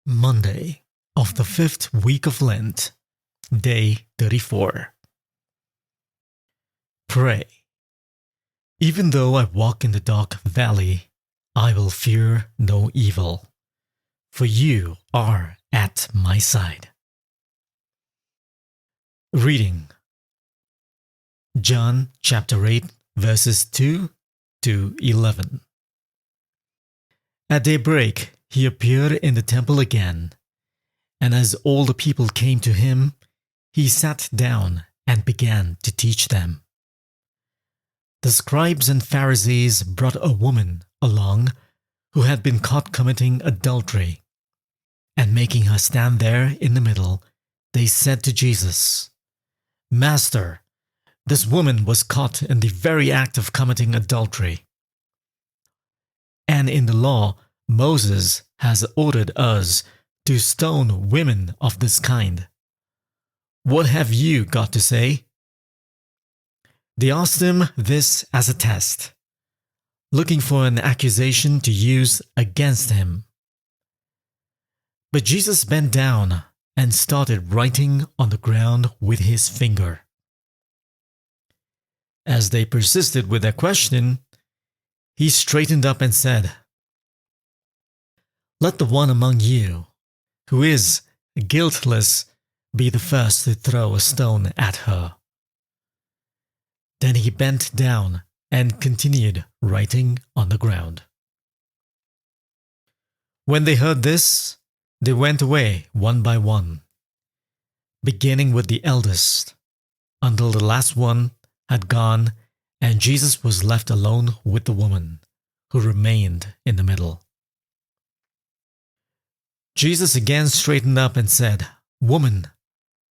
Monday of the 5th week of Lent, day 34. Pray. Even though I walk in the dark valley, I will fear no evil, for you are at my side. Reading John chapter 8, verses 2 to 11. At daybreak, he appeared in the temple again, and as all the people came to him, he sat down and began to teach them. The scribes and Pharisees brought a woman along who had been caught committing adultery, and making her stand there in the middle, they said to Jesus, "Master, this woman was caught in the very act of committing adultery. And in the law, Moses has ordered us to stone women of this kind. What have you got to say?" They asked him this as a test, looking for an accusation to use against him. But Jesus bent down and started writing on the ground with his finger. As they persisted with their question, he straightened up and said, "Let the one among you who is guiltless be the first to throw a stone at her." Then he bent down and continued writing on the ground. When they heard this, they went away one by one, beginning with the eldest, until the last one had gone, and Jesus was left alone with the woman, who remained in the middle. Jesus again straightened up and said, "Woman,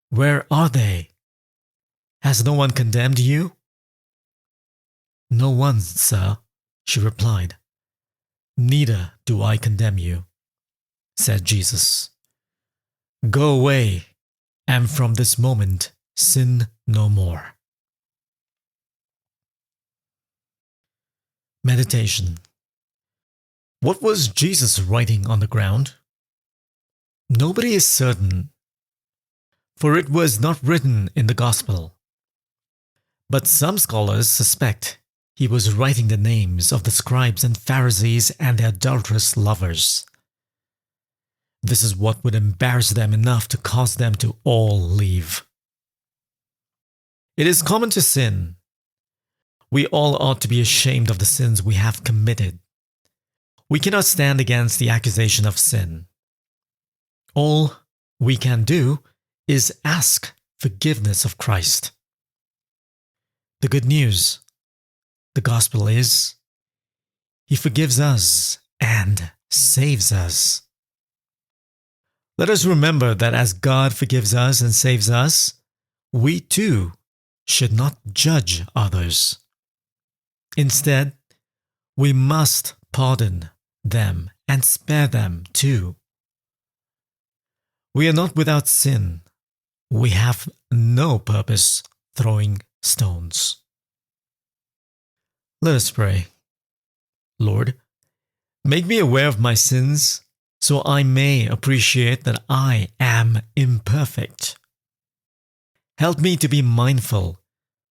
where are they? Has no one condemned you?" "No one, sir," she replied. "Neither do I condemn you," said Jesus. "Go away, and from this moment sin no more." Meditation. What was Jesus writing on the ground? Nobody is certain, for it was not written in the Gospel. But some scholars suspect he was writing the names of the scribes and Pharisees and their adulterous lovers. This is what would embarrass them enough to cause them to all leave. It is common to sin. We all ought to be ashamed of the sins we have committed. We cannot stand against the accusation of sin. All we can do is ask forgiveness of Christ. The good news, the gospel is, He forgives us and saves us. Let us remember that as God forgives us and saves us, we too should not judge others. Instead, we must pardon them and spare them too. We are not without sin. We have no purpose throwing stones. Let us pray. Lord, make me aware of my sins so I may appreciate that I am imperfect. Help me to be mindful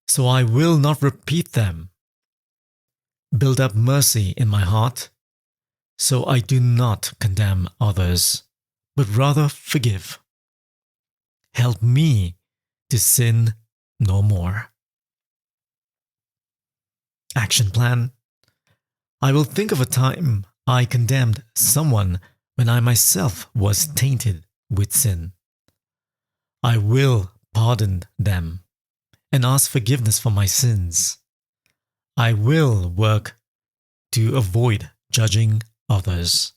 so I will not repeat them. Build up mercy in my heart so I do not condemn others, but rather forgive. Help me to sin no more. Action plan. I will think of a time I condemned someone when I myself was tainted with sin. I will pardon them and ask forgiveness for my sins. I will work to avoid judging others.